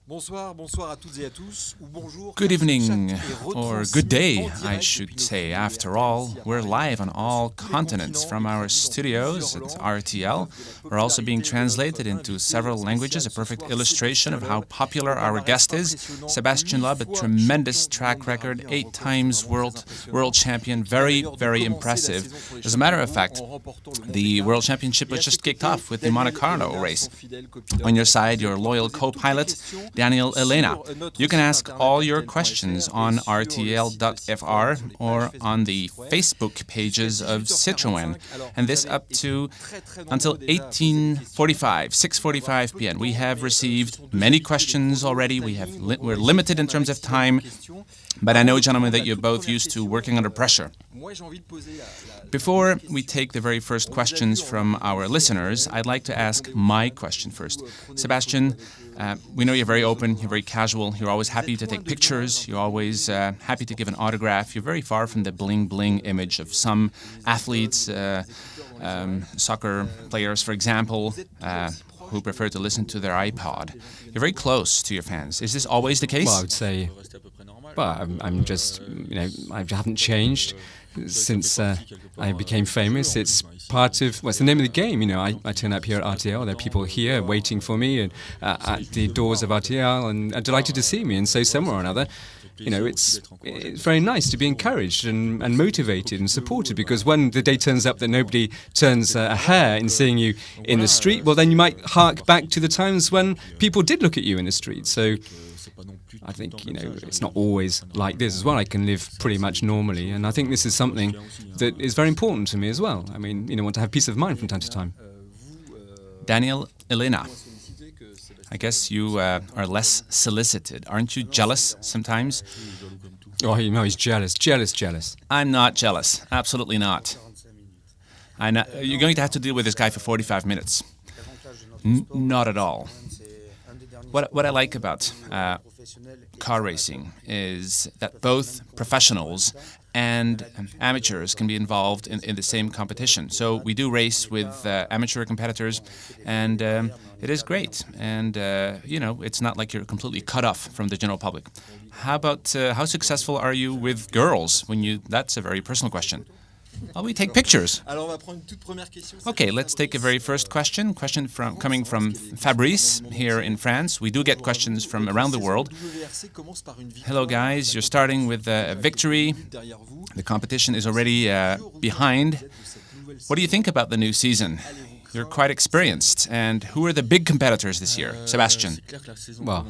Good evening, or good day, I should say. After all, we're live on all continents from our studios at RTL. We're also being translated into several languages, a perfect illustration of how popular our guest is. Sébastien Loeb, a tremendous track record, 8 times world champion, very, very impressive. As a matter of fact, the World Championship was just kicked off with the Monte Carlo race. On your side, your loyal co-pilot, Elena. You can ask all your questions on rtl.fr or on the Facebook pages of Citroën, and this up to until 6:45 p.m. We have received many questions already. We're limited in terms of time, but I know, gentlemen, that you're both used to working under pressure. Before we take the very first questions from our listeners, I'd like to ask my question first. Sebastian, we know you're very open, you're very casual, you're always happy to take pictures, you're always happy to give an autograph. You're very far from the bling-bling image of some athletes, soccer players, for example, who prefer to listen to their iPod. You're very close to your fans. Is this always the case? Well, I would say, I'm just, I haven't changed since I became famous. It's part of, it's the name of the game. I turn up here at RTL. There are people here waiting for me and at the doors of RTL and are delighted to see me. And so somewhere or another, it's very nice to be encouraged and motivated and supported, because when the day turns up that nobody turns a hair in seeing you in the street, well, then you might hark back to the times when people did look at you in the street. So I think, it's not always like this as well. I can live pretty much normally, and I think this is something that is very important to me as well. I mean, want to have peace of mind from time to time. Elena, I guess you are less solicited. Aren't you jealous sometimes? Oh, he's jealous. I'm not jealous. Absolutely not. You're going to have to deal with this guy for 45 minutes. Not at all. What I like about car racing is that both professionals and amateurs can be involved in the same competition. So we do race with amateur competitors, and it is great. And, it's not like you're completely cut off from the general public. How about how successful are you with girls? That's a very personal question. Well, we take pictures. Okay, let's take a very first question. Coming from Fabrice here in France. We do get questions from around the world. Hello, guys. You're starting with a victory. The competition is already behind. What do you think about the new season? You're quite experienced. And who are the big competitors this year? Sebastian. Well,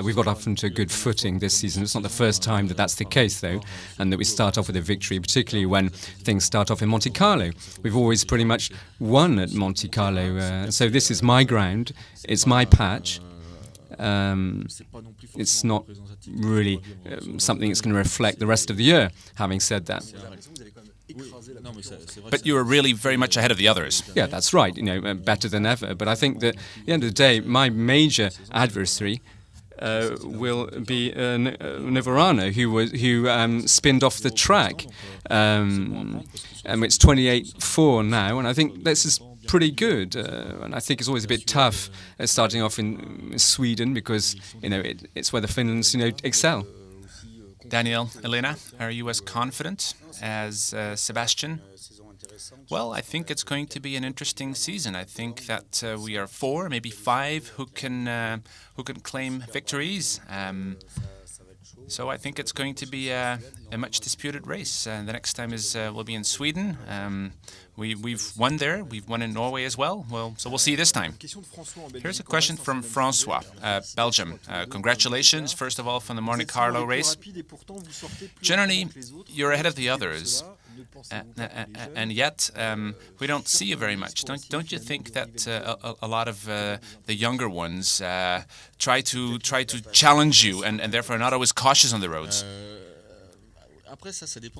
we've got off into a good footing this season. It's not the first time that that's the case, though, and that we start off with a victory, particularly when things start off in Monte Carlo. We've always pretty much won at Monte Carlo. So this is my ground. It's my patch. It's not really something that's going to reflect the rest of the year, having said that. But you were really very much ahead of the others. Yeah, that's right, better than ever. But I think that at the end of the day, my major adversary will be Neuville, who spinned off the track. And it's 28-4 now, and I think this is pretty good. And I think it's always a bit tough starting off in Sweden, because, it's where the Finlands, excel. Elena, are you as confident as Sebastian? Well, I think it's going to be an interesting season. I think that we are 4, maybe 5 who can claim victories. So I think it's going to be a much disputed race. The next time will be in Sweden. We've won there. We've won in Norway as well. So we'll see this time. Here's a question from Francois, Belgium. Congratulations, first of all, from the Monte Carlo race. Generally, you're ahead of the others, and yet we don't see you very much. Don't you think that a lot of the younger ones try to challenge you, and therefore are not always cautious on the roads?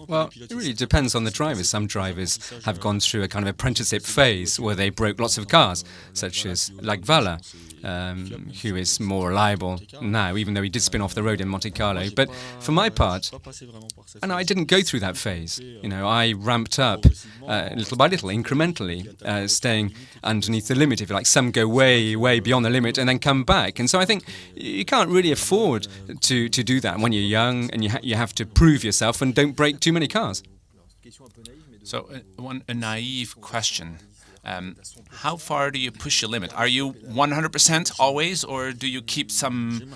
Well, it really depends on the drivers. Some drivers have gone through a kind of apprenticeship phase where they broke lots of cars, such as like Valla, who is more reliable now, even though he did spin off the road in Monte Carlo. But for my part, I didn't go through that phase. I ramped up little by little, incrementally, staying underneath the limit, if you like. Some go way, way beyond the limit and then come back. And so I think you can't really afford to do that when you're young, and you have to prove yourself and don't break too many cars. So a naive question. How far do you push your limit? Are you 100% always, or do you keep some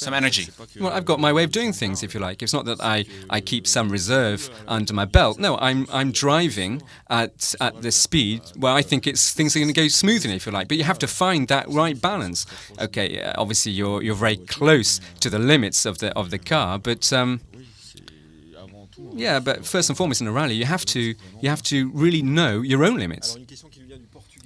energy? Well, I've got my way of doing things, if you like. It's not that I keep some reserve under my belt. No, I'm driving at the speed where I think things are going to go smoothly, if you like. But you have to find that right balance. Okay, obviously you're very close to the limits of the car, but yeah, but first and foremost in a rally, you have to really know your own limits.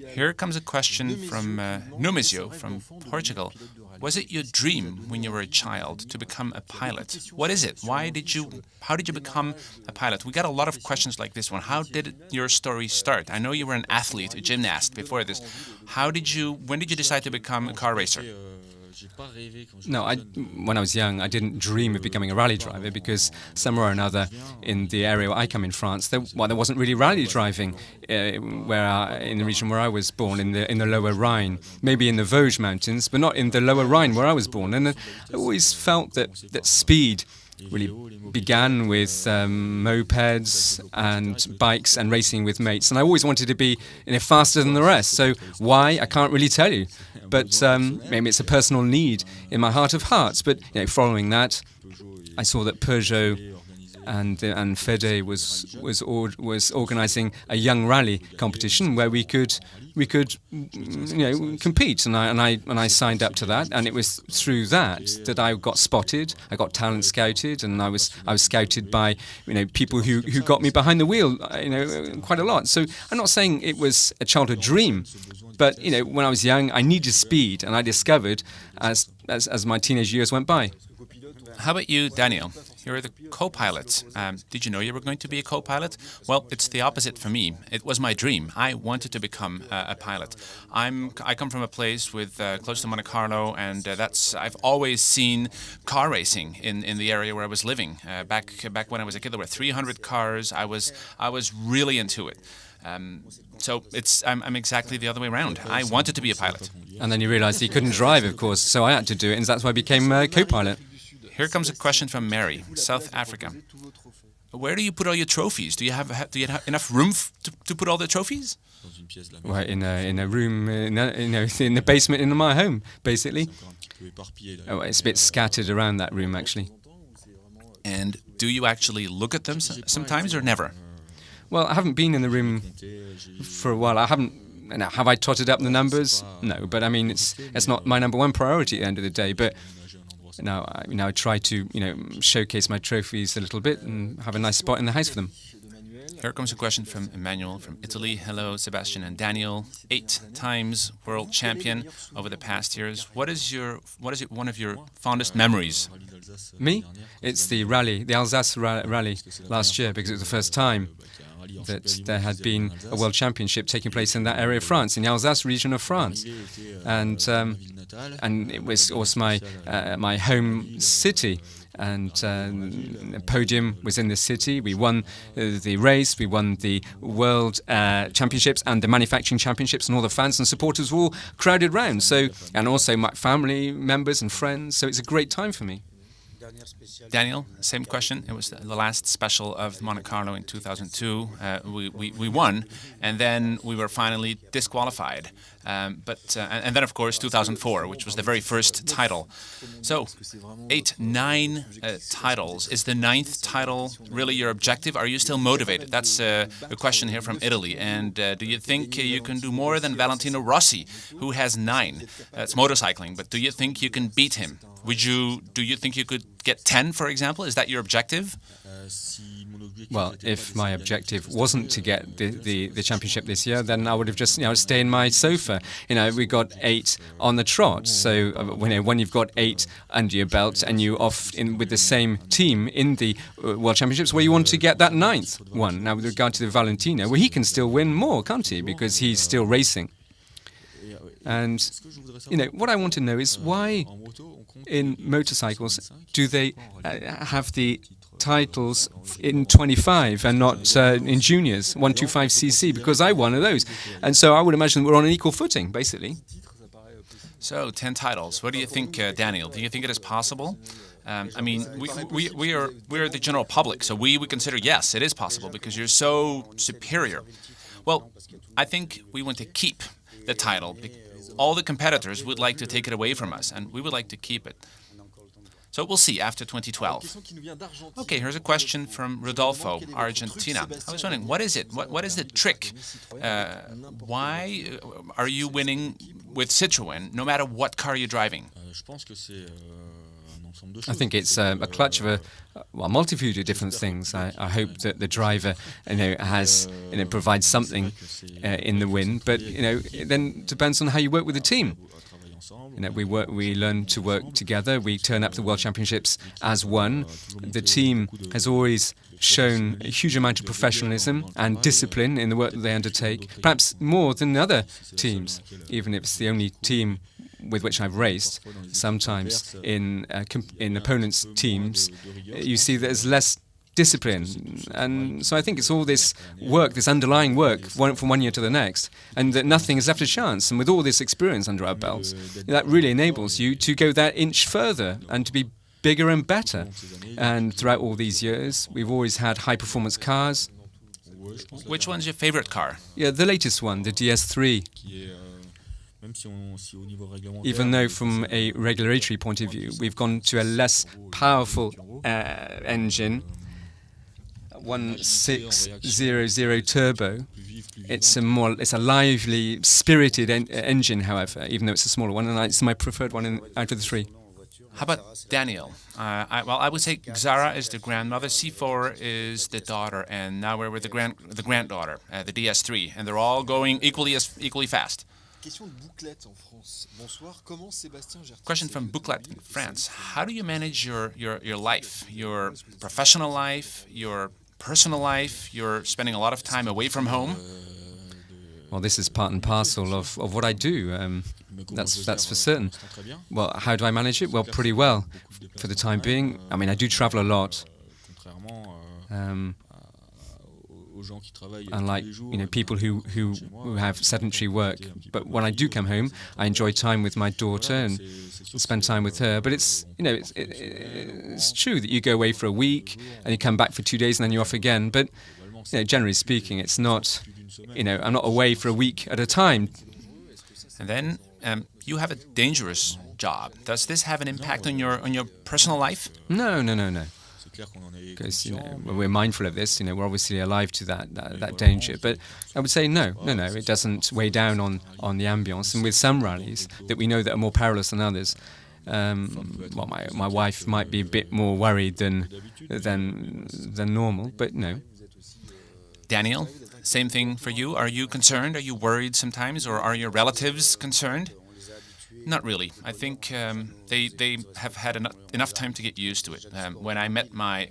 Here comes a question from Neuville from Portugal. Was it your dream when you were a child to become a pilot? What is it? How did you become a pilot? We got a lot of questions like this one. How did your story start? I know you were an athlete, a gymnast before this. When did you decide to become a car racer? No, when I was young, I didn't dream of becoming a rally driver because somewhere or another in the area where I come in France, there wasn't really rally driving in the region where I was born, in the Lower Rhine, maybe in the Vosges Mountains, but not in the Lower Rhine where I was born. And I always felt that speed really began with mopeds and bikes and racing with mates. And I always wanted to be faster than the rest. So why? I can't really tell you. But maybe it's a personal need in my heart of hearts. But following that, I saw that Peugeot and Fede was organising a young rally competition where we could compete, and I signed up to that, and it was through that I got spotted. I got talent scouted, and I was scouted by people who got me behind the wheel quite a lot. So I'm not saying it was a childhood dream, but when I was young I needed speed, and I discovered as my teenage years went by. How about you, Daniel? You're the co-pilot. Did you know you were going to be a co-pilot? Well, it's the opposite for me. It was my dream. I wanted to become a pilot. I come from a place with close to Monte Carlo, and I've always seen car racing in the area where I was living. Back when I was a kid, there were 300 cars. I was really into it. So I'm exactly the other way around. I wanted to be a pilot. And then you realised you couldn't drive, of course, so I had to do it, and that's why I became a co-pilot. Here comes a question from Mary, South Africa. Where do you put all your trophies? Do you have enough room to put all the trophies? Well, in a room, in the basement in my home, basically. Oh, it's a bit scattered around that room, actually. And do you actually look at them sometimes or never? Well, I haven't been in the room for a while. Have I totted up the numbers? No, but I mean, it's not my number one priority at the end of the day. But now I try to showcase my trophies a little bit and have a nice spot in the house for them. Here comes a question from Emmanuel from Italy. Hello, Sebastian and Daniel. 8 times world champion over the past years. What is one of your fondest memories? Me? It's the Alsace rally last year, because it was the first time that there had been a world championship taking place in that area of France, in the Alsace region of France, and it was also my home city. And the podium was in the city. We won the race, we won the world championships and the manufacturing championships, and all the fans and supporters were all crowded round. So, and also my family members and friends. So it's a great time for me. Daniel, same question. It was the last special of Monte Carlo in 2002. We won, and then we were finally disqualified. And then, of course, 2004, which was the very first title. So, 9 titles. Is the 9th title really your objective? Are you still motivated? That's a question here from Italy. And do you think you can do more than Valentino Rossi, who has 9? That's motorcycling. But do you think you can beat him? Do you think you could get 10, for example? Is that your objective? Well, if my objective wasn't to get the championship this year, then I would have just stay in my sofa. We got 8 on the trot. So when you've got 8 under your belt and you off in with the same team in the World Championships, where you want to get that 9th one. Now, with regard to the Valentino, well, he can still win more, can't he? Because he's still racing. And what I want to know is why in motorcycles do they have the titles in 25 and not in juniors, 125cc, because I won one of those. And so I would imagine we're on an equal footing, basically. So, 10 titles. What do you think, Daniel? Do you think it is possible? We are the general public, so we would consider, yes, it is possible because you're so superior. Well, I think we want to keep the title. All the competitors would like to take it away from us, and we would like to keep it. So we'll see after 2012. Okay, here's a question from Rodolfo, Argentina. I was wondering, what is it? What is the trick? Why are you winning with Citroën, no matter what car you're driving? I think it's a clutch of a multitude of different things. I hope that the driver, has, provides something in the win. But it then depends on how you work with the team. We learn to work together. We turn up to the World Championships as one. The team has always shown a huge amount of professionalism and discipline in the work that they undertake, perhaps more than other teams, even if it's the only team with which I've raced. Sometimes in opponents' teams, you see there's less discipline. And so I think it's all this work, this underlying work, from one year to the next, and that nothing is left to chance. And with all this experience under our belts, that really enables you to go that inch further and to be bigger and better. And throughout all these years, we've always had high-performance cars. Which one's your favorite car? Yeah, the latest one, the DS3. Even though from a regulatory point of view, we've gone to a less powerful engine, 1600 turbo. It's a lively, spirited engine, however, even though it's a smaller one, and it's my preferred one out of the 3. How about Daniel? I would say Xara is the grandmother, C4 is the daughter, and now we're with the granddaughter, the DS3, and they're all going equally fast. Question from Bouclet in France. How do you manage your life, your professional life, your personal life? You're spending a lot of time away from home. Well, this is part and parcel of what I do. That's for certain. Well, how do I manage it? Well, pretty well for the time being. I mean, I do travel a lot. Unlike people who have sedentary work, but when I do come home, I enjoy time with my daughter and spend time with her. But it's true that you go away for a week and you come back for 2 days and then you're off again. But generally speaking, it's not. I'm not away for a week at a time. And then you have a dangerous job. Does this have an impact on your personal life? No. Because we're mindful of this, we're obviously alive to that danger. But I would say no, it doesn't weigh down on the ambience. And with some rallies that we know that are more perilous than others, my wife might be a bit more worried than normal, but no. Daniel, same thing for you. Are you concerned? Are you worried sometimes, or are your relatives concerned? Not really. I think they have had enough time to get used to it. When I met my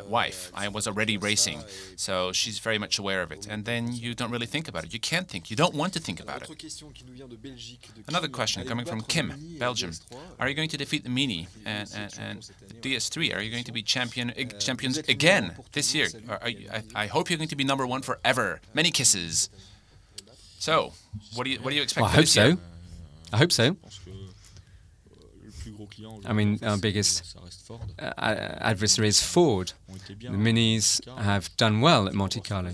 wife, I was already racing, so she's very much aware of it. And then you don't really think about it. You can't think. You don't want to think about it. Another question coming from Kim, Belgium. Are you going to defeat the Mini and the DS3? Are you going to be champions again this year? I hope you're going to be number one forever. Many kisses. So, what do you expect for this year? I hope so. I mean, our biggest adversary is Ford. The Minis have done well at Monte Carlo.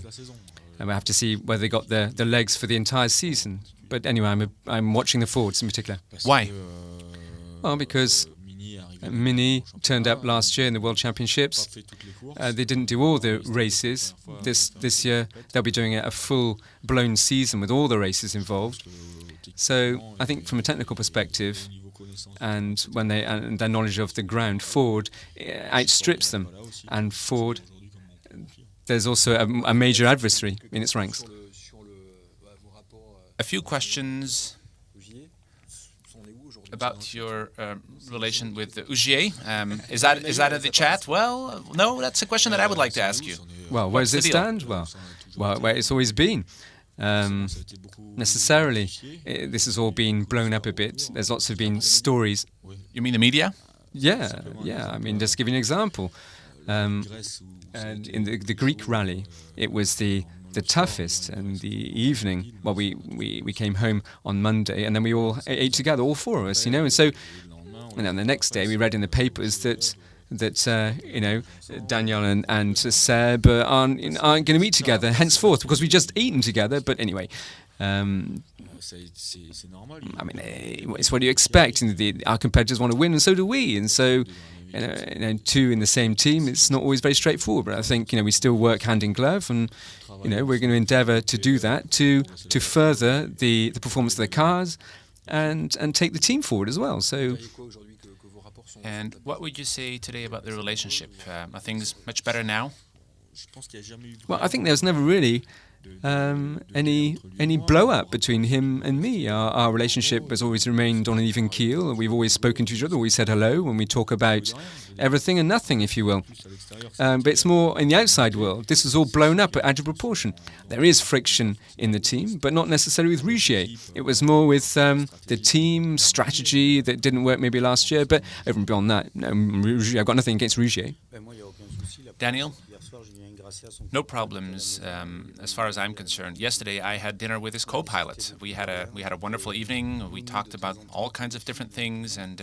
And we have to see whether they got the legs for the entire season. But anyway, I'm watching the Fords in particular. Why? Well, because Mini turned up last year in the World Championships. They didn't do all the races. This year, they'll be doing a full-blown season with all the races involved. So I think from a technical perspective, and their knowledge of the ground, Ford outstrips them. And Ford there's also a major adversary in its ranks. A few questions about your relation with Ugier. Is that in the chat? Well, no, that's a question that I would like to ask you. Well, where does it stand? Well, where it's always been. Necessarily, this has all been blown up a bit. There's lots of been stories. You mean the media? Yeah. I mean, just to give you an example. And in the Greek rally, it was the toughest, and the evening, well, we came home on Monday, and then we all ate together, all four of us, and so, and then the next day we read in the papers that Daniel and Seb aren't going to meet together henceforth because we just eaten together. But anyway, I mean, it's what you expect. Our competitors want to win, and so do we, and so. Two in the same team, it's not always very straightforward, but I think we still work hand in glove, and we're going to endeavour to do that to further the performance of the cars and take the team forward as well. So. And what would you say today about the relationship? Are things much better now? Well, I think there's never really any blow-up between him and me. Our relationship has always remained on an even keel. We've always spoken to each other, always said hello when we talk about everything and nothing, if you will. But it's more in the outside world. This is all blown up out of proportion. There is friction in the team, but not necessarily with Rougier. It was more with the team strategy that didn't work maybe last year, but over and beyond that, no, I've got nothing against Rougier. Daniel? No problems as far as I'm concerned. Yesterday I had dinner with his co-pilot. We had a wonderful evening. We talked about all kinds of different things, and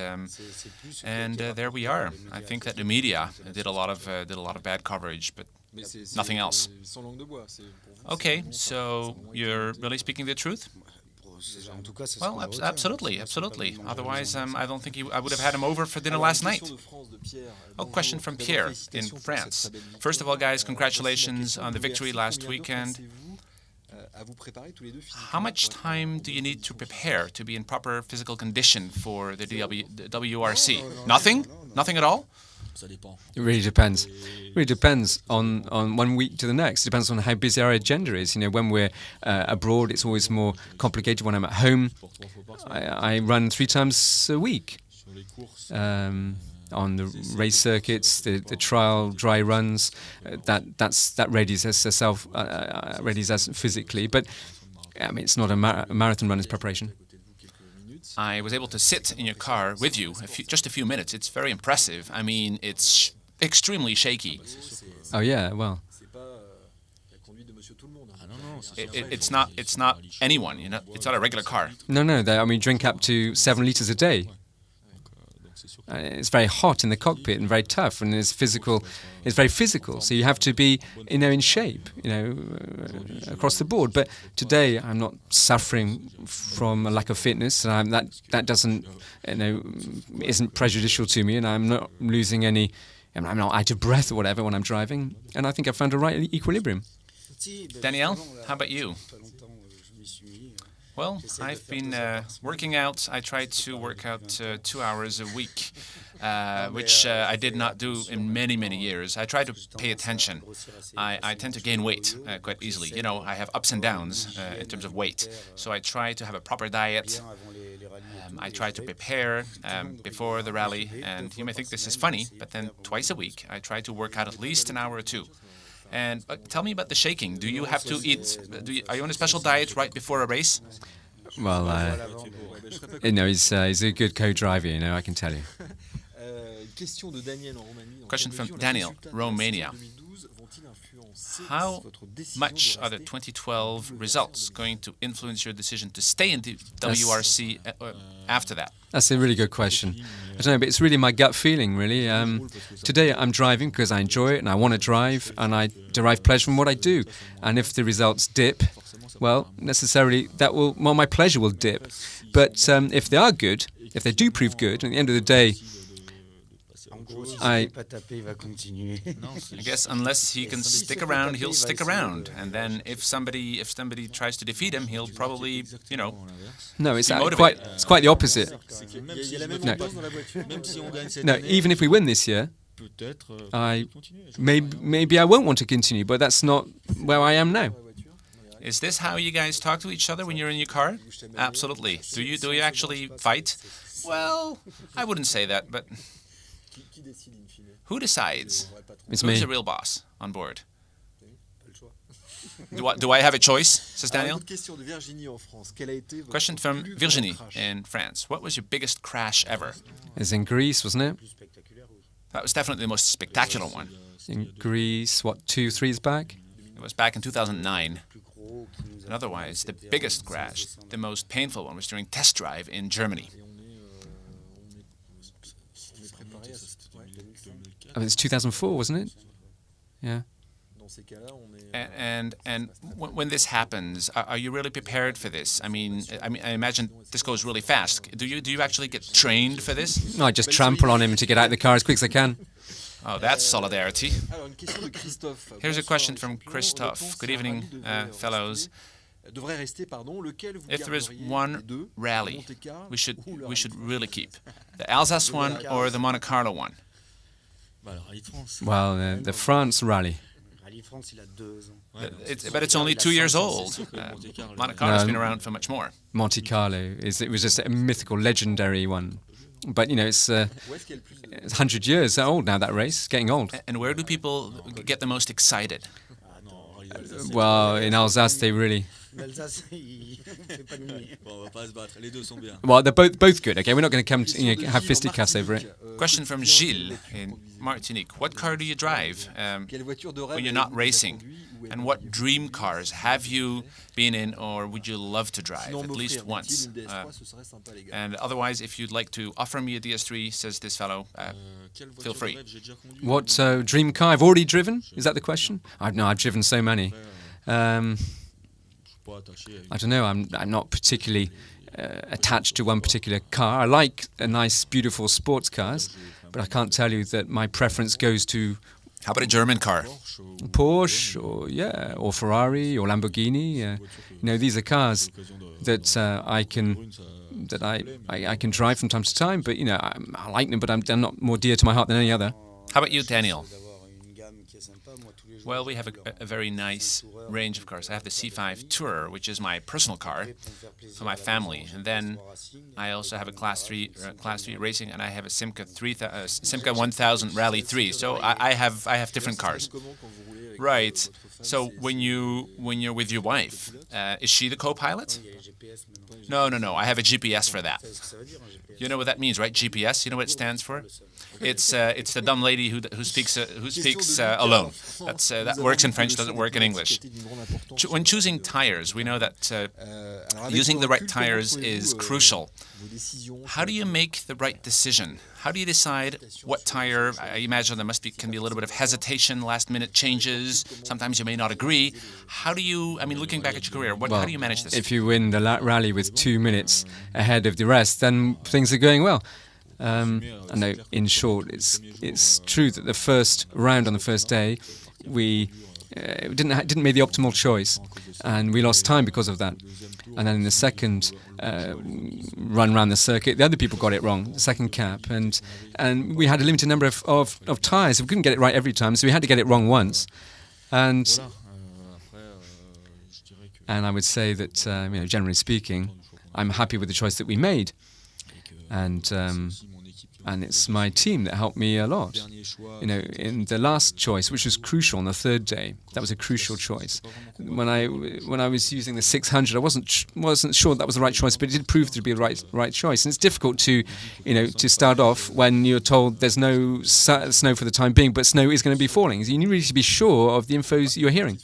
there we are. I think that the media did a lot of bad coverage, but nothing else. Okay, so you're really speaking the truth? Well, absolutely. Otherwise, I don't think I would have had him over for dinner last night. Oh, question from Pierre in France. First of all, guys, congratulations on the victory last weekend. How much time do you need to prepare to be in proper physical condition for the WRC? Nothing? Nothing at all? It really depends. It really depends on 1 week to the next. It depends on how busy our agenda is. When we're abroad, it's always more complicated. When I'm at home, I run 3 times a week. On the race circuits, the trial dry runs, that readies us physically. But I mean, it's not a marathon runner's preparation. I was able to sit in your car with you just a few minutes. It's very impressive. I mean, it's extremely shaky. Oh yeah, well. It's not anyone. It's not a regular car. No. We drink up to 7 liters a day. It's very hot in the cockpit and very tough, and it's physical. It's very physical, so you have to be, in shape, across the board. But today, I'm not suffering from a lack of fitness, and that doesn't, isn't prejudicial to me, and I'm not losing any. I'm not out of breath or whatever when I'm driving, and I think I've found a right equilibrium. Danielle, how about you? Well, I've been working out. I try to work out 2 hours a week, which I did not do in many, many years. I try to pay attention. I tend to gain weight quite easily. I have ups and downs in terms of weight. So I try to have a proper diet. I try to prepare before the rally. And you may think this is funny, but then twice a week, I try to work out at least an hour or two. And tell me about the shaking. Do you have to eat? Are you on a special diet right before a race? Well, he's a good co-driver. I can tell you. Question from Daniel, Romania. How much are the 2012 results going to influence your decision to stay in the WRC after that? That's a really good question. I don't know, but it's really my gut feeling, really. Today I'm driving because I enjoy it and I want to drive and I derive pleasure from what I do. And if the results dip, well, necessarily my pleasure will dip. But if they are good, if they do prove good, at the end of the day, I guess unless he can stick around, he'll stick around. And then if somebody tries to defeat him, he'll probably, No, it's quite the opposite. No, even if we win this year, maybe I won't want to continue, but that's not where I am now. Is this how you guys talk to each other when you're in your car? Absolutely. Do you actually fight? Well, I wouldn't say that, but who decides? It's Who's me. the real boss on board? Do I have a choice, says Daniel? Question from Virginie in France. What was your biggest crash ever? It's in Greece, wasn't it? That was definitely the most spectacular one. In Greece, what, 2-3 years back? It was back in 2009. And otherwise, the biggest crash, the most painful one, was during test drive in Germany. Oh, it's 2004, wasn't it? Yeah. And when this happens, are you really prepared for this? I mean, I imagine this goes really fast. Do you actually get trained for this? No, I just trample on him to get out of the car as quick as I can. Oh, that's solidarity. Here's a question from Christophe. Good evening, fellows. If there is one rally we should really keep, the Alsace one or the Monte Carlo one? Well, the France rally. But it's only 2 years old. Monte Carlo's been around for much more. Monte Carlo it was just a mythical, legendary one. But it's 100 years old now. That race, it's getting old. And where do people get the most excited? Well, in Alsace, they really. Well, they're both good. Okay, we're not going to come to have fisticuffs over it. Question from Gilles in Martinique. What car do you drive when you're not racing? And what dream cars have you been in or would you love to drive at least once? And otherwise, if you'd like to offer me a DS3, says this fellow, feel free. What dream car I've already driven? Is that the question? I've driven so many. I don't know. I'm not particularly attached to one particular car. I like nice, beautiful sports cars, but I can't tell you that my preference goes to. How about a German car? Porsche, or Ferrari, or Lamborghini. These are cars that I can drive from time to time. But I like them, but they're not more dear to my heart than any other. How about you, Daniel? Well, we have a very nice range of cars. I have the C5 Tourer, which is my personal car for my family, and then I also have a Class 3 racing, and I have a Simca 1000 Rally 3. So I have different cars. Right. So when you're with your wife, is she the co-pilot? No. I have a GPS for that. You know what that means, right? GPS. You know what it stands for? It's the dumb lady who speaks alone. That works in French, doesn't work in English. When choosing tires, we know that using the right tires is crucial. How do you make the right decision? How do you decide what tire? I imagine there can be a little bit of hesitation, last-minute changes. Sometimes you may not agree. How do you? I mean, looking back at your career, how do you manage this? If you win the rally with 2 minutes ahead of the rest, then things are going well. I know, in short, it's true that the first round on the first day, we didn't make the optimal choice, and we lost time because of that. And then in the second run around the circuit, the other people got it wrong, the second cap, and we had a limited number of tyres. We couldn't get it right every time, so we had to get it wrong once. And I would say that, generally speaking, I'm happy with the choice that we made. And it's my team that helped me a lot. In the last choice, which was crucial on the third day, that was a crucial choice. When I was using the 600, I wasn't sure that was the right choice, but it did prove to be the right choice. And it's difficult to start off when you're told there's no snow for the time being, but snow is going to be falling. So you need really to be sure of the info you're hearing.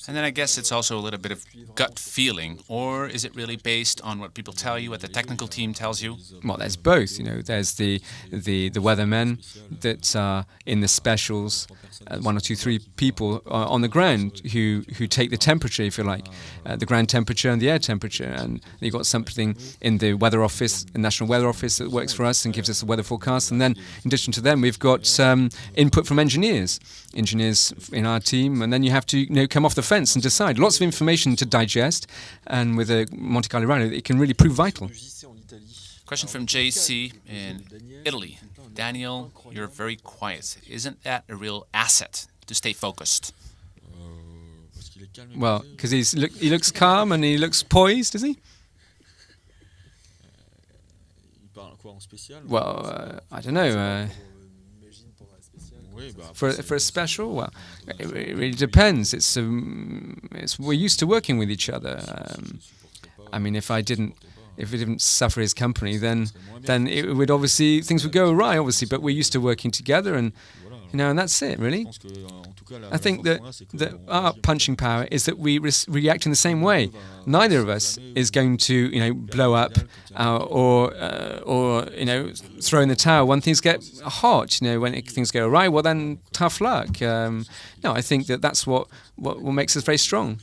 And then I guess it's also a little bit of gut feeling, or is it really based on what people tell you, what the technical team tells you? Well, there's both. There's the weathermen that are in the specials, 1 or 2, 3 people on the ground who take the temperature, if you like, the ground temperature and the air temperature. And you've got something in the weather office, the National Weather Office, that works for us and gives us a weather forecast. And then, in addition to them, we've got input from engineers in our team, and then you have to come off the fence and decide. Lots of information to digest, and with a Monte Carlo rally, it can really prove vital. Question from JC in Italy. Daniel, you're very quiet. Isn't that a real asset to stay focused? Well, because he looks calm and he looks poised, is he? Well, I don't know. For a special, well, it really depends. We're used to working with each other. I mean, if it didn't suffer his company, then it would obviously things would go awry, obviously. But we're used to working together, and and that's it, really. I think that our punching power is that we react in the same way. Neither of us is going to, blow up or throw in the towel when things get hot. When things go awry, well then tough luck. No, I think that's what makes us very strong.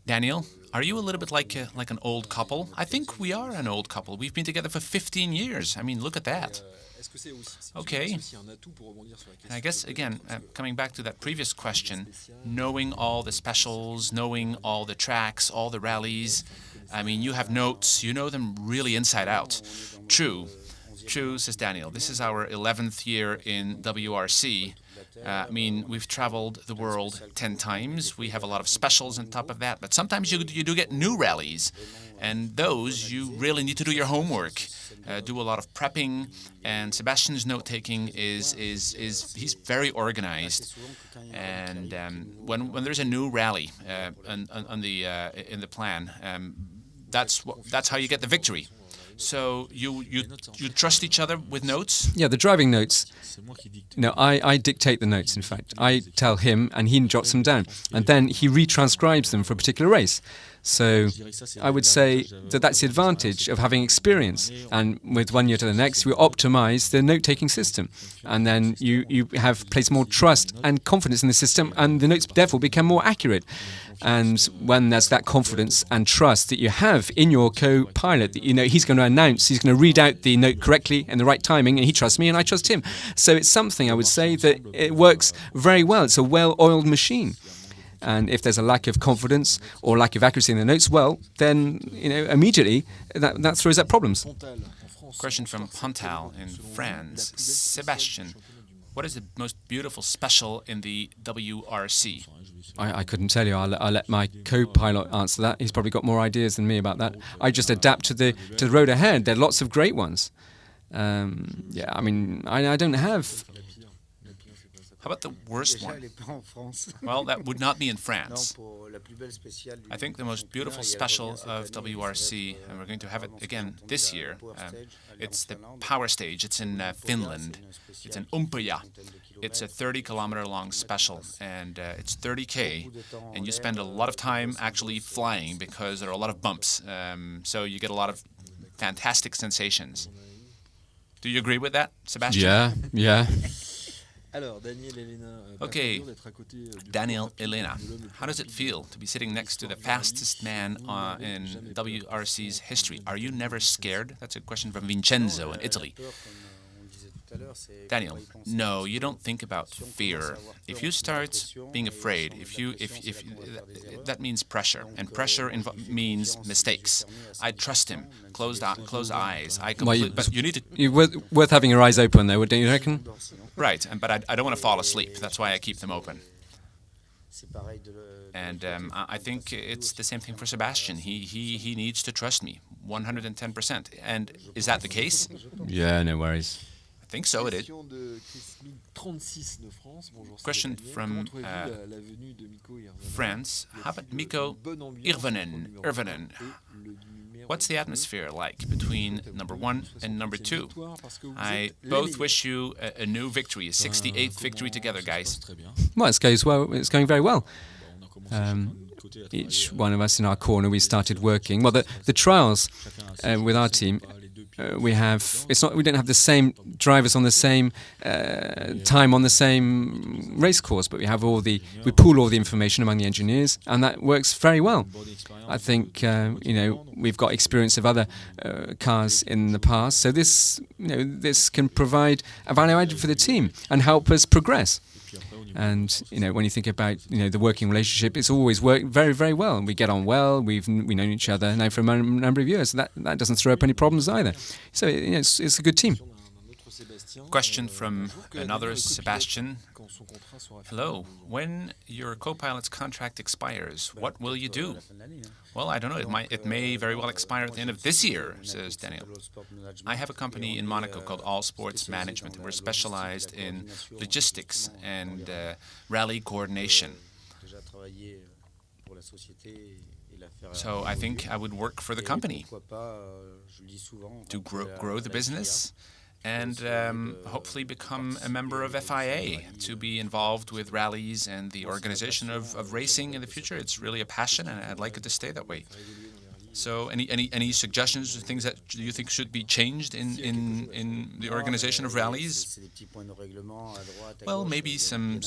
Daniel, are you a little bit like an old couple? I think we are an old couple. We've been together for 15 years. I mean, look at that. Okay. I guess, again, coming back to that previous question, knowing all the specials, knowing all the tracks, all the rallies, I mean, you have notes, you know them really inside out. True, says Daniel. This is our 11th year in WRC. I mean, we've traveled the world 10 times. We have a lot of specials on top of that. But sometimes you do get new rallies. And those, you really need to do your homework. Do a lot of prepping. And Sebastian's note-taking he's very organized. And when there's a new rally in the plan, that's how you get the victory. So you trust each other with notes? Yeah, the driving notes. No, I dictate the notes, in fact. I tell him, and he jots them down. And then he retranscribes them for a particular race. So I would say that's the advantage of having experience. And with 1 year to the next, we optimize the note-taking system. And then you have placed more trust and confidence in the system, and the notes therefore become more accurate. And when there's that confidence and trust that you have in your co-pilot, that he's going to announce, he's going to read out the note correctly in the right timing, and he trusts me and I trust him. So it's something I would say that it works very well. It's a well-oiled machine. And if there's a lack of confidence or lack of accuracy in the notes, well, then immediately that throws up problems. Question from Pontal in France. Sebastian, what is the most beautiful special in the WRC? I couldn't tell you. I'll let my co-pilot answer that. He's probably got more ideas than me about that. I just adapt to the road ahead. There are lots of great ones. I mean, I don't have. How about the worst one? Well, that would not be in France. I think the most beautiful special of WRC, and we're going to have it again this year, it's the power stage. It's in Finland. It's in Umpia. It's a 30-kilometer-long special, and it's 30K, and you spend a lot of time actually flying because there are a lot of bumps, so you get a lot of fantastic sensations. Do you agree with that, Sebastian? Yeah. Okay, Daniel, Elena, how does it feel to be sitting next to the fastest man in WRC's history? Are you never scared? That's a question from Vincenzo in Italy. Daniel, no, you don't think about fear. If you start being afraid, that means pressure, and pressure means mistakes. I trust him. Closed eyes. But you need to. Worth having your eyes open, though, don't you reckon? Right, but I don't want to fall asleep. That's why I keep them open. And I think it's the same thing for Sebastian. He needs to trust me 110%. And is that the case? Yeah, no worries. I think so, it is. Question from France. How about Mikko Irvonen? What's the atmosphere like between number 1 and number 2? I both wish you a new victory, a 68th victory together, guys. Well, it's going very well. Each one of us in our corner, we started working. Well, the trials with our team, we don't have the same drivers on the same time on the same race course, but we pool all the information among the engineers, and that works very well. I think we've got experience of other cars in the past, so this can provide a value added for the team and help us progress. And when you think about the working relationship, it's always worked very, very well, and we get on well. We've known each other now for a number of years. So that doesn't throw up any problems either. So it's a good team. Question from another Sebastian. Hello. When your co-pilot's contract expires, what will you do? Well, I don't know. It may very well expire at the end of this year, says Daniel. I have a company in Monaco called All Sports Management. We're specialized in logistics and rally coordination. So I think I would work for the company to grow the business and hopefully become a member of FIA, to be involved with rallies and the organization of racing in the future. It's really a passion, and I'd like it to stay that way. So any suggestions or things that you think should be changed in the organization of rallies? Well, maybe some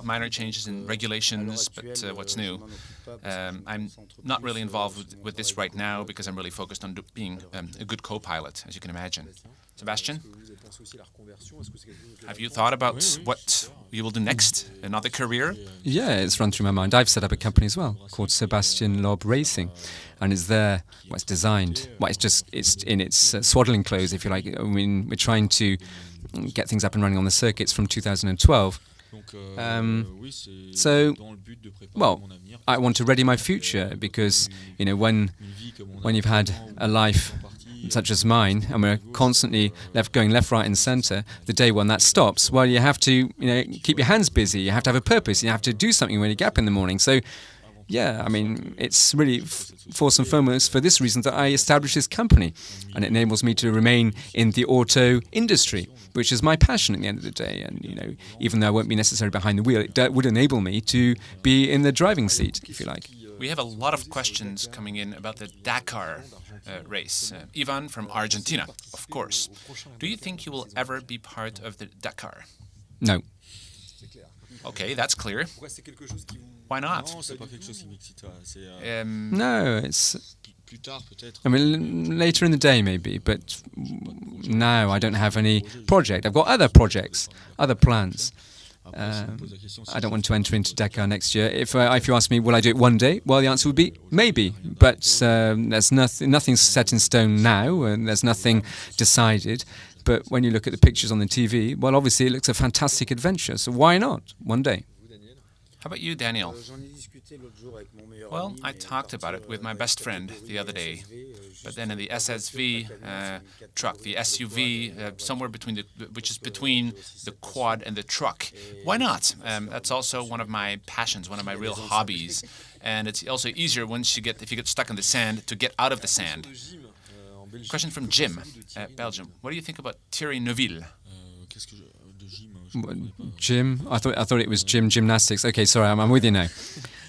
minor changes in regulations, but what's new? I'm not really involved with this right now because I'm really focused on being a good co-pilot, as you can imagine. Sebastian, have you thought about what you will do next? Another career? Yeah, it's run through my mind. I've set up a company as well called Sébastien Loeb Racing, and it's there. Well, it's designed. Well, it's in its swaddling clothes, if you like. I mean, we're trying to get things up and running on the circuits from 2012. So, well, I want to ready my future because when you've had a life such as mine, and we're constantly going left, right, and centre, the day when that stops, well, you have to, keep your hands busy. You have to have a purpose. You have to do something when you get up in the morning. So, yeah, I mean, it's really first and foremost for this reason that I established this company, and it enables me to remain in the auto industry, which is my passion at the end of the day. And even though I won't be necessarily behind the wheel, it would enable me to be in the driving seat, if you like. We have a lot of questions coming in about the Dakar race. Ivan from Argentina, of course. Do you think you will ever be part of the Dakar? No. Okay, that's clear. Why not? No, it's... I mean, later in the day maybe, but now I don't have any project. I've got other projects, other plans. I don't want to enter into Dakar next year. If you ask me, will I do it one day? Well, the answer would be maybe. But there's nothing set in stone now, and there's nothing decided. But when you look at the pictures on the TV, well, obviously it looks a fantastic adventure. So why not one day? How about you, Daniel? Well, I talked about it with my best friend the other day. But then in the SSV truck, the SUV, somewhere which is between the quad and the truck. Why not? That's also one of my passions, one of my real hobbies. And it's also easier if you get stuck in the sand, to get out of the sand. Question from Jim, Belgium. What do you think about Thierry Neuville? Gym? I thought it was gymnastics. Okay, sorry, I'm with you now.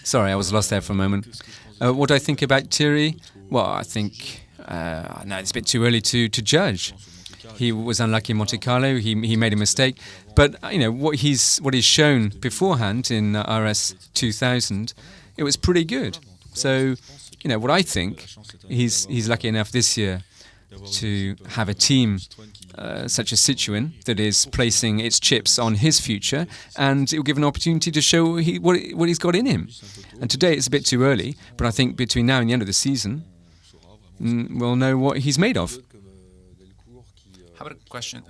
Sorry, I was lost there for a moment. What do I think about Thierry? Well, I think no, it's a bit too early to judge. He was unlucky in Monte Carlo. He made a mistake, but what he's shown beforehand in RS 2000, it was pretty good. So what I think, he's lucky enough this year to have a team such as Citroën that is placing its chips on his future, and it will give an opportunity to show what he's got in him. And today it's a bit too early, but I think between now and the end of the season, we'll know what he's made of. How about a question?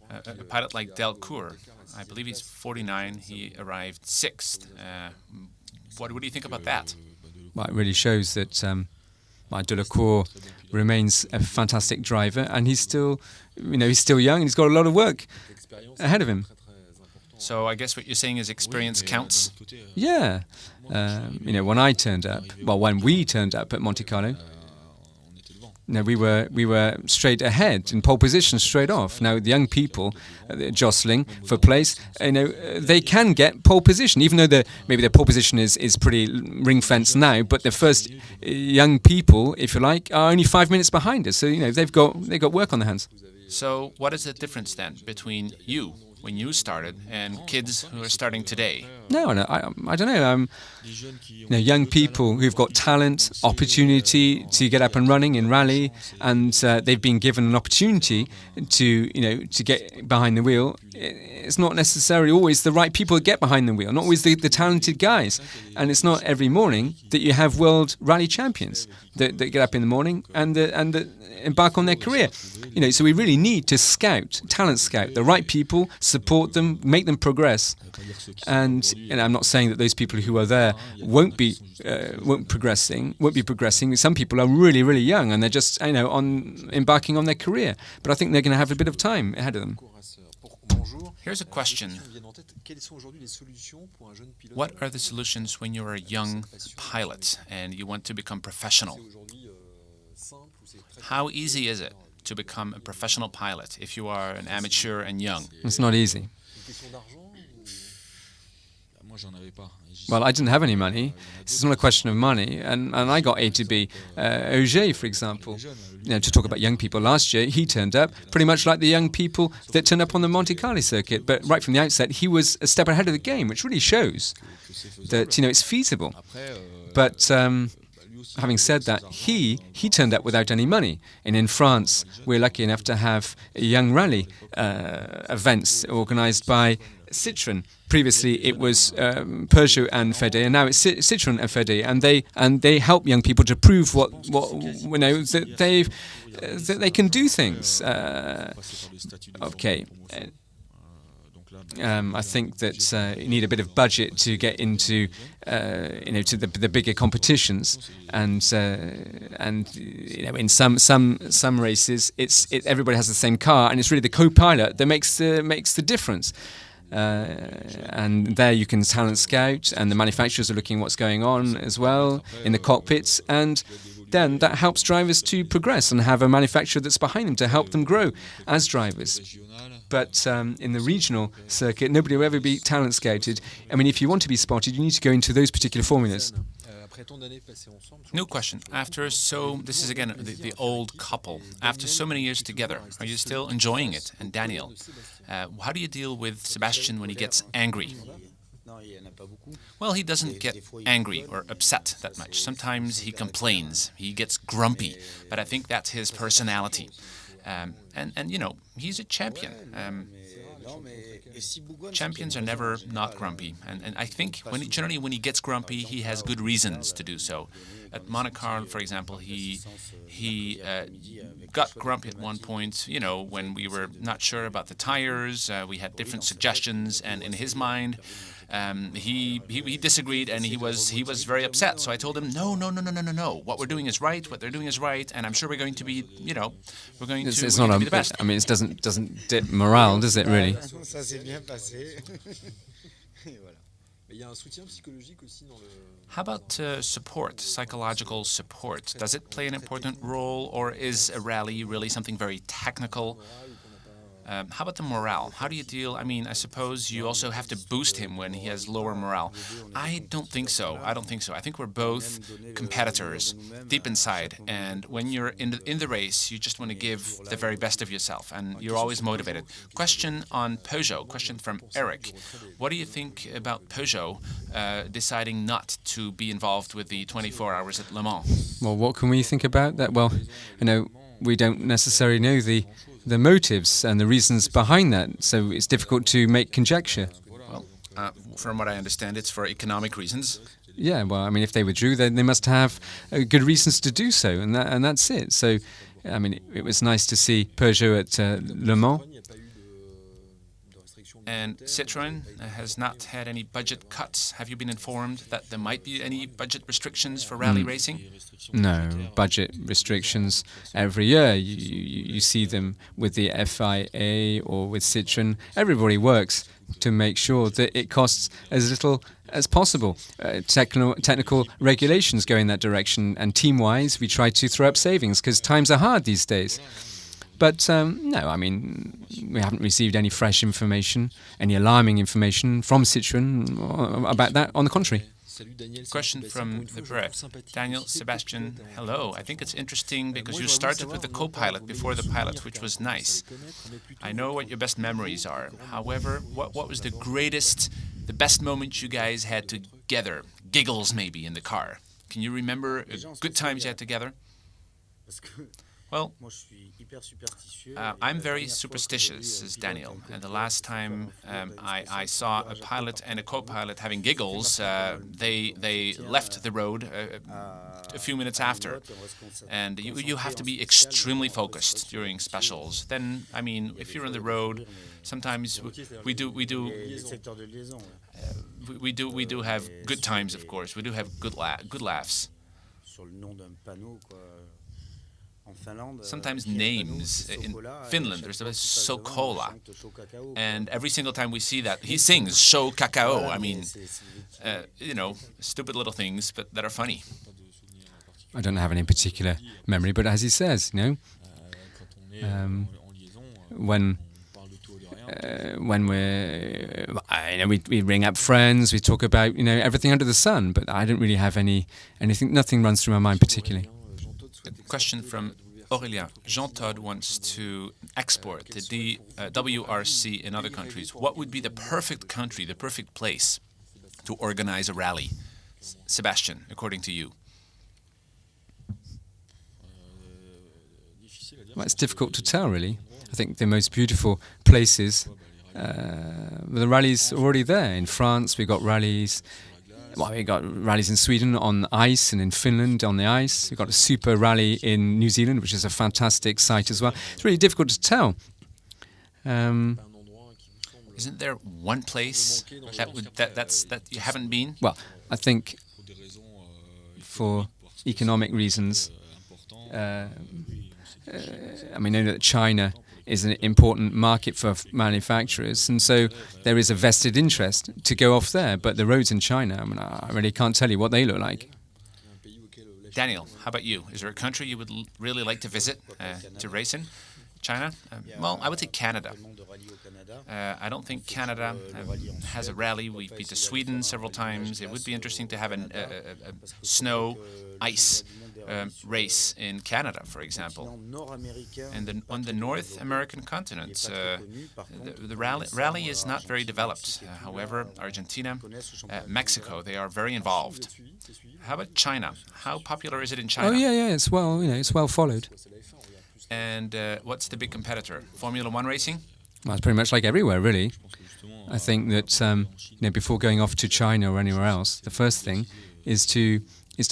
A pilot like Delcourt, I believe he's 49. He arrived 6th. What do you think about that? Well, it really shows that Delcourt remains a fantastic driver, and he's still young, and he's got a lot of work ahead of him. So I guess what you're saying is experience counts? Yeah. When we turned up at Monte Carlo, we were straight ahead in pole position straight off. Now the young people jostling for place, they can get pole position, even though maybe their pole position is pretty ring fenced now. But the first young people, if you like, are only 5 minutes behind us. So they've got work on their hands. So what is the difference then between you when you started and kids who are starting today? No, I don't know. Young people who've got talent, opportunity to get up and running in rally, and they've been given an opportunity to get behind the wheel. it's not necessarily always the right people that get behind the wheel, not always the talented guys. And it's not every morning that you have world rally champions that get up in the morning and embark on their career. So we really need to talent scout the right people, support them, make them progress. And I'm not saying that those people who are there won't be progressing. Some people are really, really young and they're just embarking on their career. But I think they're going to have a bit of time ahead of them. Here's a question. What are the solutions when you're a young pilot and you want to become professional? How easy is it to become a professional pilot if you are an amateur and young? It's not easy. Well, I didn't have any money. It's not a question of money. And I got A to B. Auger, for example, to talk about young people, last year he turned up pretty much like the young people that turned up on the Monte Carlo circuit. But right from the outset, he was a step ahead of the game, which really shows that it's feasible. But having said that, he turned up without any money. And in France, we're lucky enough to have young rally events organised by Citroën. Previously, it was Peugeot and Fede, and now it's Citroën and Fede, and they help young people to prove that they can do things. Okay. I think that you need a bit of budget to get into, to the bigger competitions, and in some races, everybody has the same car, and it's really the co-pilot that makes the difference. And there you can talent scout, and the manufacturers are looking at what's going on as well in the cockpits, and then that helps drivers to progress and have a manufacturer that's behind them to help them grow as drivers. But in the regional circuit, nobody will ever be talent scouted. I mean, if you want to be spotted, you need to go into those particular formulas. New question. This is again the old couple. After so many years together, are you still enjoying it? And Daniel, how do you deal with Sebastian when he gets angry? Well, he doesn't get angry or upset that much. Sometimes he complains, he gets grumpy, but I think that's his personality. And he's a champion. Champions are never not grumpy, and I think generally when he gets grumpy, he has good reasons to do so. At Monte Carlo, for example, he got grumpy at one point. When we were not sure about the tires, we had different suggestions, and in his mind, he disagreed, and he was very upset. So I told him, no. What we're doing is right. What they're doing is right, and I'm sure we're going to be, be the best. I mean, it doesn't dip morale, does it? Really. How about support, psychological support? Does it play an important role, or is a rally really something very technical? How about the morale? How do you deal? I mean, I suppose you also have to boost him when he has lower morale. I don't think so. I think we're both competitors deep inside. And when you're in the race, you just want to give the very best of yourself. And you're always motivated. Question on Peugeot. Question from Eric. What do you think about Peugeot deciding not to be involved with the 24 hours at Le Mans? Well, what can we think about that? Well, we don't necessarily know the motives and the reasons behind that, so it's difficult to make conjecture. Well, from what I understand, it's for economic reasons. Yeah, well, I mean, if they withdrew, then they must have good reasons to do so, and that's it. So, I mean, it was nice to see Peugeot at Le Mans. And Citroën has not had any budget cuts. Have you been informed that there might be any budget restrictions for rally racing? No, budget restrictions every year. You see them with the FIA or with Citroën. Everybody works to make sure that it costs as little as possible. Technical regulations go in that direction, and team-wise, we try to throw up savings because times are hard these days. But no, I mean, we haven't received any fresh information, any alarming information from Citroën about that. On the contrary. Question from the press. Daniel, Sebastian, hello. I think it's interesting because you started with the co-pilot before the pilot, which was nice. I know what your best memories are. However, what was the best moment you guys had together? Giggles maybe in the car. Can you remember good times you had together? Well, I'm very superstitious, says Daniel. And the last time I saw a pilot and a co-pilot having giggles, they left the road a few minutes after. And you have to be extremely focused during specials. Then, I mean, if you're on the road, sometimes we do have good times, of course. We do have good laughs. Sometimes names in Finland, there's Sokola, and every single time we see that, he sings "Show Cacao." I mean, stupid little things, but that are funny. I don't have any particular memory, but as he says, when we ring up friends, we talk about everything under the sun, but I don't really have anything. Nothing runs through my mind particularly. A question from Aurélien. Jean-Todd wants to export the WRC in other countries. What would be the perfect country, the perfect place to organize a rally? Sebastian, according to you. Well, it's difficult to tell, really. I think the most beautiful places, the rallies are already there. In France, we've got rallies. Well, we got rallies in Sweden on ice and in Finland on the ice. We've got a super rally in New Zealand, which is a fantastic site as well. It's really difficult to tell. Isn't there one place that you haven't been? Well, I think for economic reasons, I know that China is an important market for manufacturers, and so there is a vested interest to go off there. But the roads in China, I really can't tell you what they look like. Daniel, how about you? Is there a country you would really like to visit, to race in? China? Well, I would say Canada. I don't think Canada has a rally. We've been to Sweden several times. It would be interesting to have a snow, ice race in Canada, for example. And on the North American continent, the rally is not very developed. However, Argentina, Mexico, they are very involved. How about China? How popular is it in China? Oh yeah, it's well followed. And what's the big competitor? Formula One racing? Well, it's pretty much like everywhere, really. I think that before going off to China or anywhere else, the first thing is to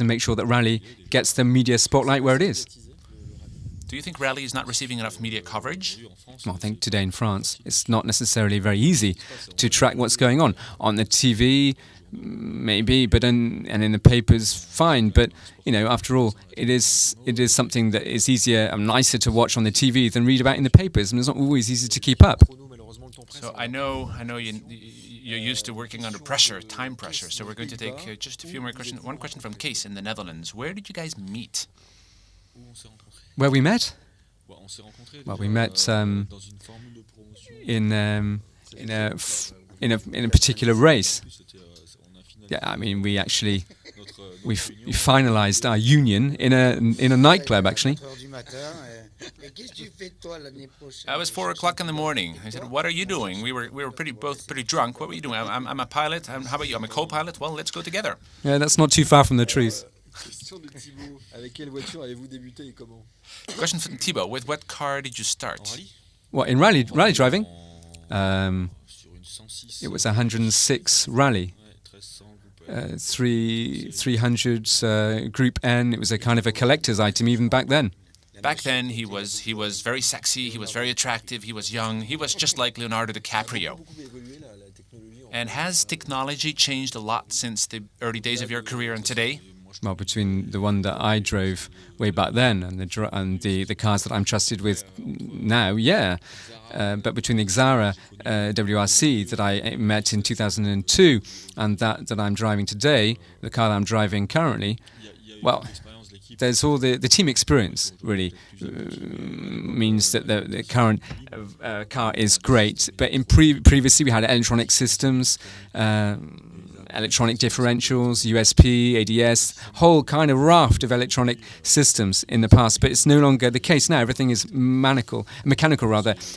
make sure that rally gets the media spotlight where it is. Do you think rally is not receiving enough media coverage? Well, I think today in France, it's not necessarily very easy to track what's going on the TV. Maybe, but in the papers, fine. But after all, it is something that is easier and nicer to watch on the TV than read about in the papers, and it's not always easy to keep up. So I know you're used to working under pressure, time pressure. So we're going to take just a few more questions. One question from Kees in the Netherlands. Where did you guys meet? Where we met? Well, we met in a particular race. Yeah, I mean, we finalized our union in a nightclub, actually. It was 4 o'clock in the morning. I said, "What are you doing?" We were both pretty drunk. What were you doing? I'm a pilot. How about you? I'm a co-pilot. Well, let's go together. Yeah, that's not too far from the truth. Question from Thibaut. With what car did you start? What, in rally driving? It was a 106 rally. 300 Group N. It was a kind of a collector's item even back then. Back then, he was very sexy. He was very attractive. He was young. He was just like Leonardo DiCaprio. And has technology changed a lot since the early days of your career and today? Well, between the one that I drove way back then and the cars that I'm trusted with now, yeah. But between the Xara WRC that I met in 2002 and that I'm driving today, the car that I'm driving currently, well, there's all the team experience really means that the current car is great. But previously we had electronic systems, electronic differentials, USP, ADS, whole kind of raft of electronic systems in the past, but it's no longer the case now. Everything is mechanical.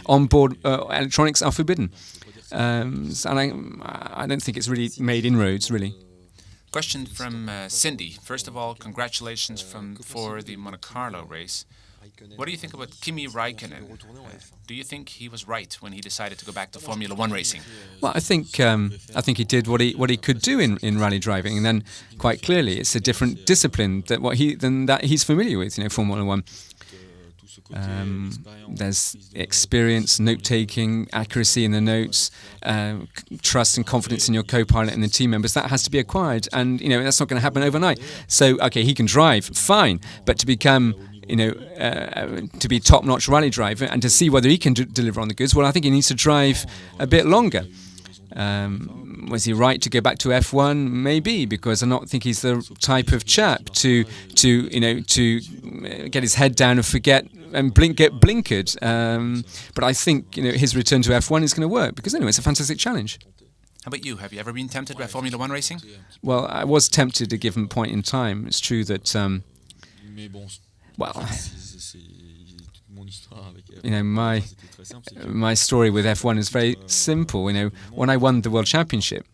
Onboard electronics are forbidden, and I don't think it's really made inroads, really. Question from Cindy. First of all, congratulations for the Monte Carlo race. What do you think about Kimi Räikkönen? Do you think he was right when he decided to go back to Formula One racing? Well, I think he did what he could do in rally driving, and then quite clearly it's a different discipline than that he's familiar with. Formula One. There's experience, note-taking, accuracy in the notes, trust and confidence in your co-pilot and the team members. That has to be acquired, and that's not going to happen overnight. So, okay, he can drive, fine, but to become to be a top-notch rally driver and to see whether he can deliver on the goods, well, I think he needs to drive a bit longer. Was he right to go back to F1? Maybe, because I don't think he's the type of chap to get his head down and forget and get blinkered. But I think his return to F1 is going to work because anyway, it's a fantastic challenge. How about you? Have you ever been tempted by Formula One racing? Well, I was tempted at a given point in time. It's true that my story with F1 is very simple. When I won the World Championship,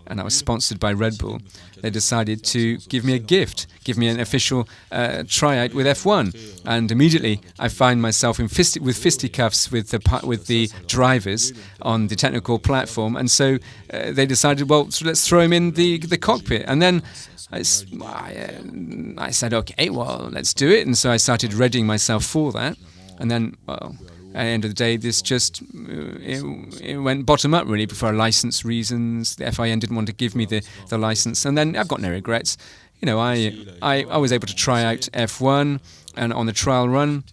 and I was sponsored by Red Bull, they decided to give me a gift, give me an official tryout with F1, and immediately I find myself with fisticuffs with the drivers on the technical platform, and so they decided, well, so let's throw him in the cockpit, and then I said, okay, well, let's do it, and so I started readying myself for that, and then, well, at the end of the day, this just it went bottom up, really, for license reasons. The FIN didn't want to give me the license, and then I've got no regrets. I was able to try out F1 and on the trial run,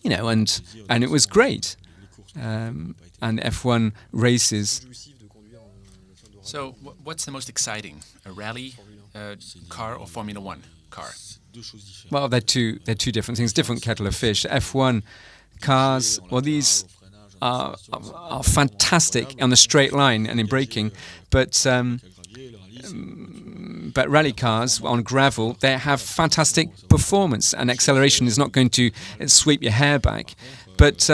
and it was great. And F1 races. So, what's the most exciting, a rally car or Formula One car? Well, they're two different things, different kettle of fish. F1 cars, well, these are fantastic on the straight line and in braking, but rally cars on gravel, they have fantastic performance, and acceleration is not going to sweep your hair back. But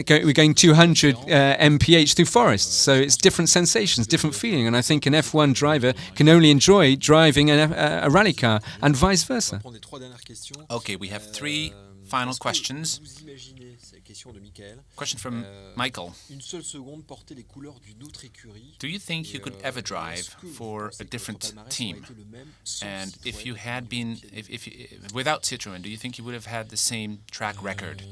we're going 200 mph through forests, so it's different sensations, different feeling, and I think an F1 driver can only enjoy driving a rally car, and vice versa. Okay, we have three final questions. Question from Michael. Do you think you could ever drive for a different team? And if you had been, without Citroën, do you think you would have had the same track record?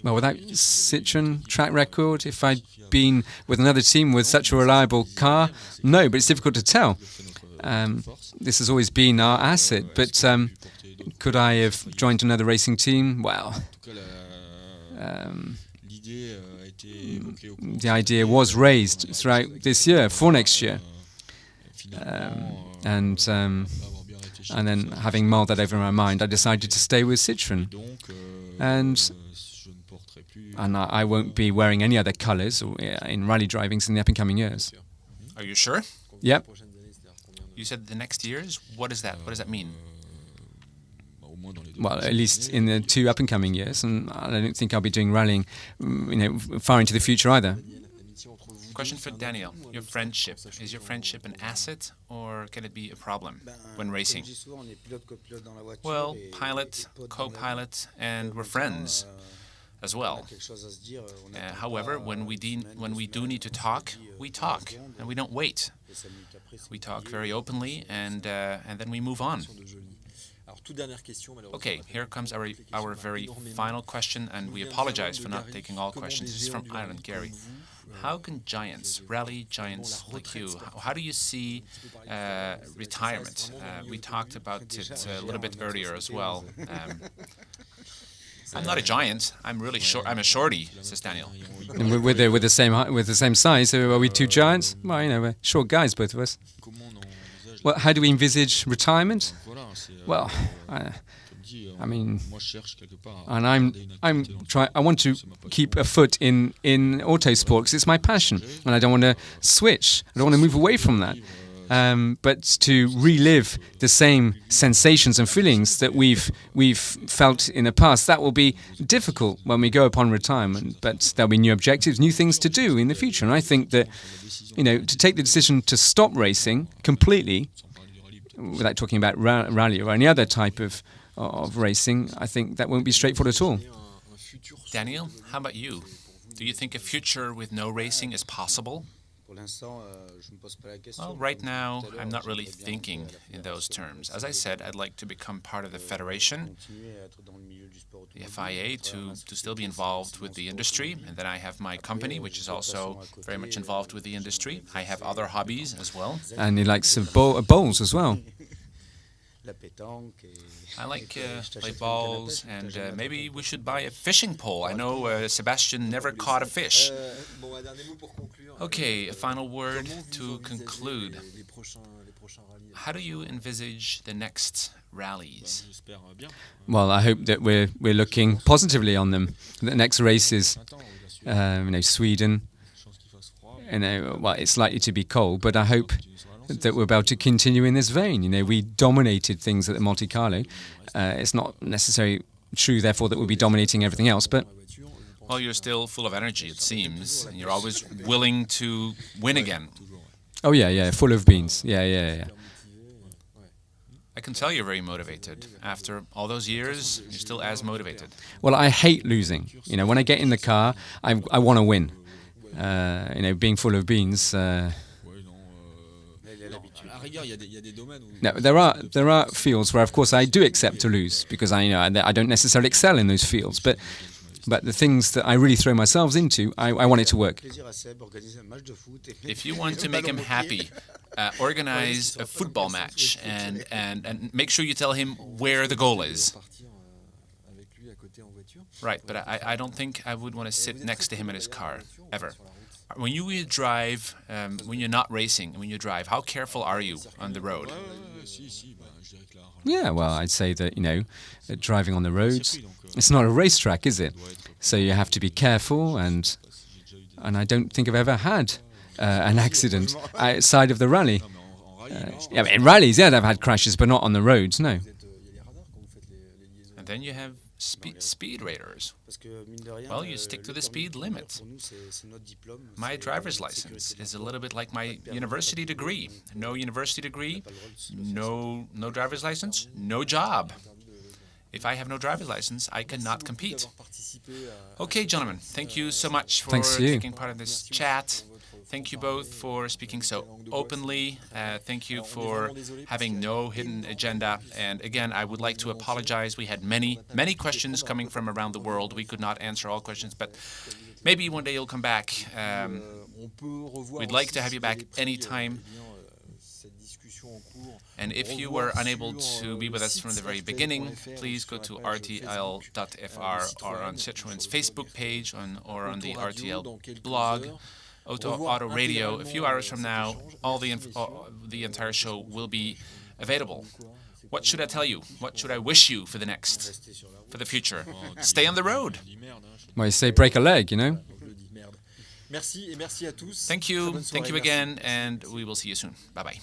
Well, without Citroën track record, if I'd been with another team with such a reliable car, no, but it's difficult to tell. This has always been our asset, but could I have joined another racing team? Well, the idea was raised throughout this year, for next year. And then having mulled that over in my mind, I decided to stay with Citroën. And I won't be wearing any other colours in rally drivings in the up-and-coming years. Are you sure? Yep. You said the next years? What is that? What does that mean? Well, at least in the 2 up-and-coming years, and I don't think I'll be doing rallying, far into the future either. Question for Daniel. Your friendship. Is your friendship an asset, or can it be a problem when racing? Well, pilot, co-pilot, and we're friends as well. However, when we do need to talk, and we don't wait. We talk very openly, and then we move on. Okay, here comes our very final question, and we apologize for not taking all questions. This is from Ireland, Gary. How can rally giants like you, how do you see retirement? We talked about it a little bit earlier as well. I'm not a giant. I'm really short. I'm a shorty, says Daniel. And with the same size, so are we 2 giants? Well, we're short guys, both of us. Well, how do we envisage retirement? Well, I mean, and I want to keep a foot in autosport because it's my passion, and I don't want to switch. I don't want to move away from that. But to relive the same sensations and feelings that we've felt in the past, that will be difficult when we go upon retirement. But there'll be new objectives, new things to do in the future. And I think that, to take the decision to stop racing completely, without talking about rally or any other type of racing, I think that won't be straightforward at all. Daniel, how about you? Do you think a future with no racing is possible? Well, right now, I'm not really thinking in those terms. As I said, I'd like to become part of the federation, the FIA, to still be involved with the industry. And then I have my company, which is also very much involved with the industry. I have other hobbies as well. And he likes bowls as well. I like play balls, and maybe we should buy a fishing pole. I know Sebastian never caught a fish. Okay, a final word to conclude. How do you envisage the next rallies? Well, I hope that we're looking positively on them. The next race is, Sweden. Well, it's likely to be cold, but I hope that we're about to continue in this vein. We dominated things at the Monte Carlo. It's not necessarily true, therefore, that we'll be dominating everything else, but... Well, you're still full of energy, it seems, and you're always willing to win again. Oh, yeah, full of beans. Yeah. I can tell you're very motivated. After all those years, you're still as motivated. Well, I hate losing. When I get in the car, I want to win. Being full of beans... No, there are fields where, of course, I do accept to lose because I don't necessarily excel in those fields. But the things that I really throw myself into, I want it to work. If you want to make him happy, organize a football match and make sure you tell him where the goal is. Right, but I don't think I would want to sit next to him in his car, ever. When you drive, when you're not racing, when you drive, how careful are you on the road? Yeah, well, I'd say that, driving on the roads, it's not a racetrack, is it? So you have to be careful, and I don't think I've ever had an accident outside of the rally. In rallies, yeah, I've had crashes, but not on the roads, no. And then you have speed raters. Well, you stick to the speed limit. My driver's license is a little bit like my university degree. No university degree, no driver's license, no job. If I have no driver's license, I cannot compete. Okay, gentlemen, thank you so much for taking part in this chat. Thank you both for speaking so openly. Thank you for having no hidden agenda. And again, I would like to apologize. We had many questions coming from around the world. We could not answer all questions, but maybe one day you'll come back. We'd like to have you back anytime. And if you were unable to be with us from the very beginning, please go to rtl.fr or on Citroën's Facebook page or on the RTL blog. Auto Radio. A few hours from now, the entire show will be available. What should I tell you? What should I wish you for the future? Stay on the road. Well, you say break a leg, Thank you again, and we will see you soon. Bye-bye.